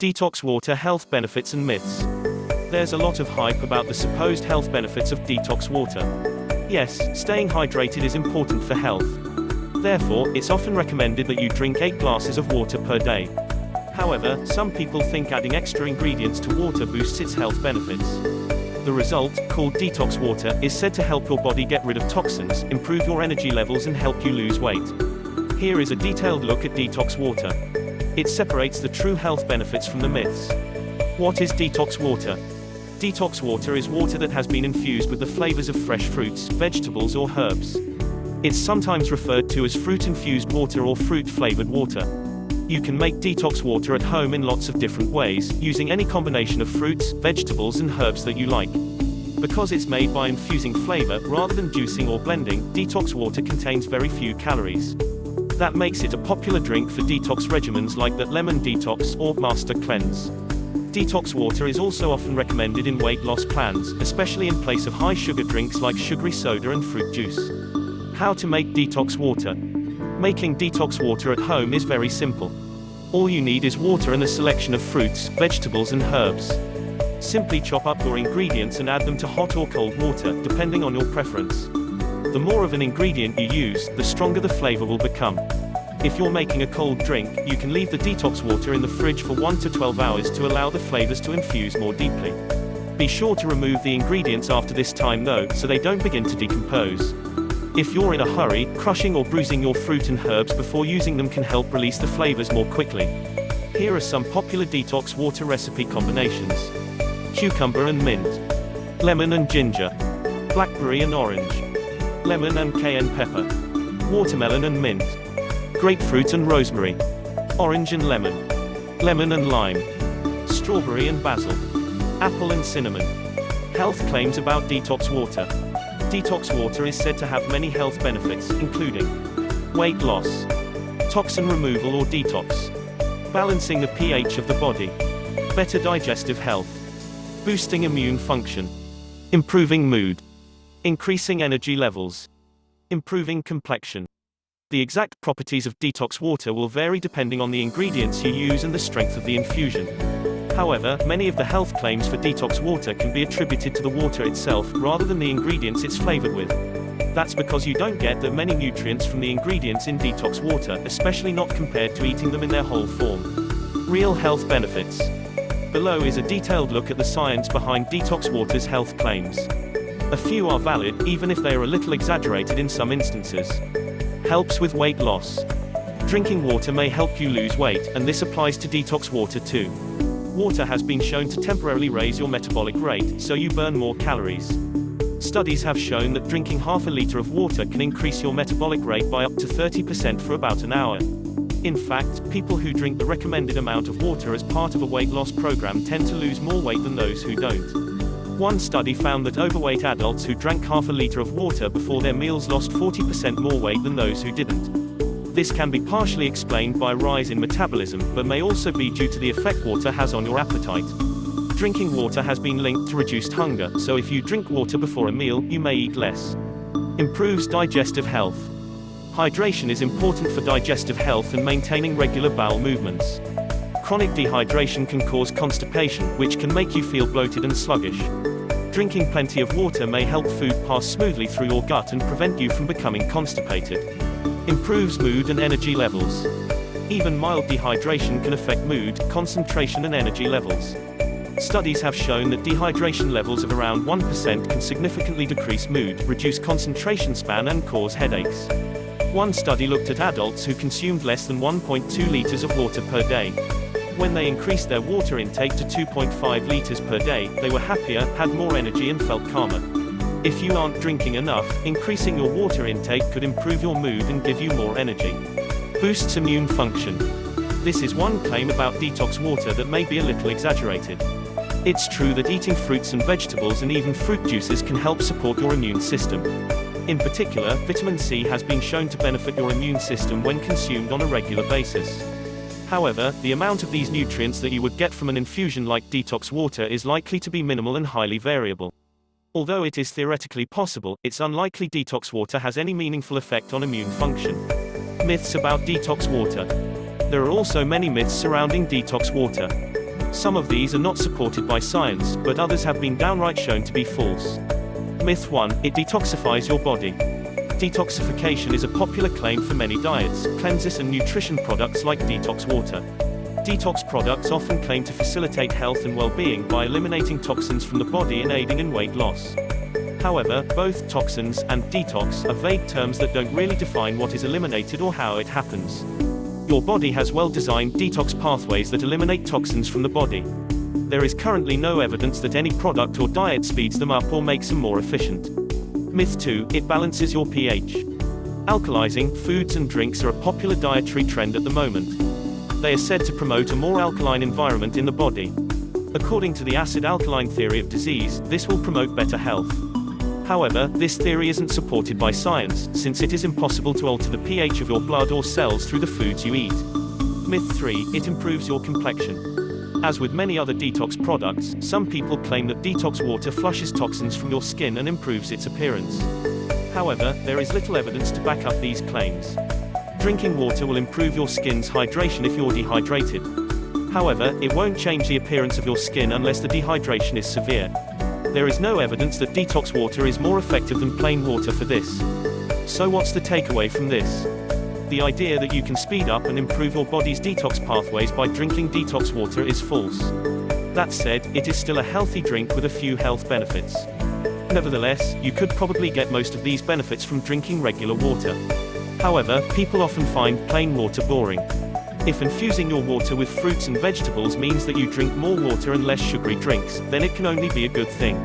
Detox water health benefits and myths. There's a lot of hype about the supposed health benefits of detox water. Yes, staying hydrated is important for health. Therefore, it's often recommended that you drink 8 glasses of water per day. However, some people think adding extra ingredients to water boosts its health benefits. The result, called detox water, is said to help your body get rid of toxins, improve your energy levels and help you lose weight. Here is a detailed look at detox water. It separates the true health benefits from the myths. What is detox water? Detox water is water that has been infused with the flavors of fresh fruits, vegetables or herbs. It's sometimes referred to as fruit-infused water or fruit-flavored water. You can make detox water at home in lots of different ways, using any combination of fruits, vegetables and herbs that you like. Because it's made by infusing flavor, rather than juicing or blending, detox water contains very few calories. That makes it a popular drink for detox regimens like the lemon detox or master cleanse. Detox water is also often recommended in weight loss plans, especially in place of high sugar drinks like sugary soda and fruit juice. How to make detox water? Making detox water at home is very simple. All you need is water and a selection of fruits, vegetables and herbs. Simply chop up your ingredients and add them to hot or cold water, depending on your preference. The more of an ingredient you use, the stronger the flavor will become. If you're making a cold drink, you can leave the detox water in the fridge for 1 to 12 hours to allow the flavors to infuse more deeply. Be sure to remove the ingredients after this time though, so they don't begin to decompose. If you're in a hurry, crushing or bruising your fruit and herbs before using them can help release the flavors more quickly. Here are some popular detox water recipe combinations. Cucumber and mint. Lemon and ginger. Blackberry and orange. Lemon and cayenne pepper. Watermelon and mint. Grapefruit and rosemary. Orange and lemon. Lemon and lime. Strawberry and basil. Apple and cinnamon. Health claims about detox water. Detox water is said to have many health benefits, including weight loss, toxin removal or detox, balancing the pH of the body, better digestive health, boosting immune function, improving mood, increasing energy levels, improving complexion. The exact properties of detox water will vary depending on the ingredients you use and the strength of the infusion. However, many of the health claims for detox water can be attributed to the water itself, rather than the ingredients it's flavored with. That's because you don't get that many nutrients from the ingredients in detox water, especially not compared to eating them in their whole form. Real health benefits. Below is a detailed look at the science behind detox water's health claims. A few are valid, even if they are a little exaggerated in some instances. Helps with weight loss. Drinking water may help you lose weight, and this applies to detox water too. Water has been shown to temporarily raise your metabolic rate, so you burn more calories. Studies have shown that drinking half a liter of water can increase your metabolic rate by up to 30% for about an hour. In fact, people who drink the recommended amount of water as part of a weight loss program tend to lose more weight than those who don't. One study found that overweight adults who drank half a liter of water before their meals lost 40% more weight than those who didn't. This can be partially explained by a rise in metabolism, but may also be due to the effect water has on your appetite. Drinking water has been linked to reduced hunger, so if you drink water before a meal, you may eat less. Improves digestive health. Hydration is important for digestive health and maintaining regular bowel movements. Chronic dehydration can cause constipation, which can make you feel bloated and sluggish. Drinking plenty of water may help food pass smoothly through your gut and prevent you from becoming constipated. Improves mood and energy levels. Even mild dehydration can affect mood, concentration and energy levels. Studies have shown that dehydration levels of around 1% can significantly decrease mood, reduce concentration span and cause headaches. One study looked at adults who consumed less than 1.2 liters of water per day. When they increased their water intake to 2.5 liters per day, they were happier, had more energy and felt calmer. If you aren't drinking enough, increasing your water intake could improve your mood and give you more energy. Boosts immune function. This is one claim about detox water that may be a little exaggerated. It's true that eating fruits and vegetables and even fruit juices can help support your immune system. In particular, vitamin C has been shown to benefit your immune system when consumed on a regular basis. However, the amount of these nutrients that you would get from an infusion like detox water is likely to be minimal and highly variable. Although it is theoretically possible, it's unlikely detox water has any meaningful effect on immune function. Myths about detox water. There are also many myths surrounding detox water. Some of these are not supported by science, but others have been downright shown to be false. Myth 1. It detoxifies your body. Detoxification is a popular claim for many diets, cleanses and nutrition products like Detox Water. Detox products often claim to facilitate health and well-being by eliminating toxins from the body and aiding in weight loss. However, both toxins and detox are vague terms that don't really define what is eliminated or how it happens. Your body has well-designed detox pathways that eliminate toxins from the body. There is currently no evidence that any product or diet speeds them up or makes them more efficient. Myth 2. It balances your pH. Alkalizing foods and drinks are a popular dietary trend at the moment. They are said to promote a more alkaline environment in the body. According to the acid-alkaline theory of disease, this will promote better health. However, this theory isn't supported by science, since it is impossible to alter the pH of your blood or cells through the foods you eat. Myth 3. It improves your complexion. As with many other detox products, some people claim that detox water flushes toxins from your skin and improves its appearance. However, there is little evidence to back up these claims. Drinking water will improve your skin's hydration if you're dehydrated. However, it won't change the appearance of your skin unless the dehydration is severe. There is no evidence that detox water is more effective than plain water for this. So what's the takeaway from this? The idea that you can speed up and improve your body's detox pathways by drinking detox water is false. That said, it is still a healthy drink with a few health benefits. Nevertheless, you could probably get most of these benefits from drinking regular water. However, people often find plain water boring. If infusing your water with fruits and vegetables means that you drink more water and less sugary drinks, then it can only be a good thing.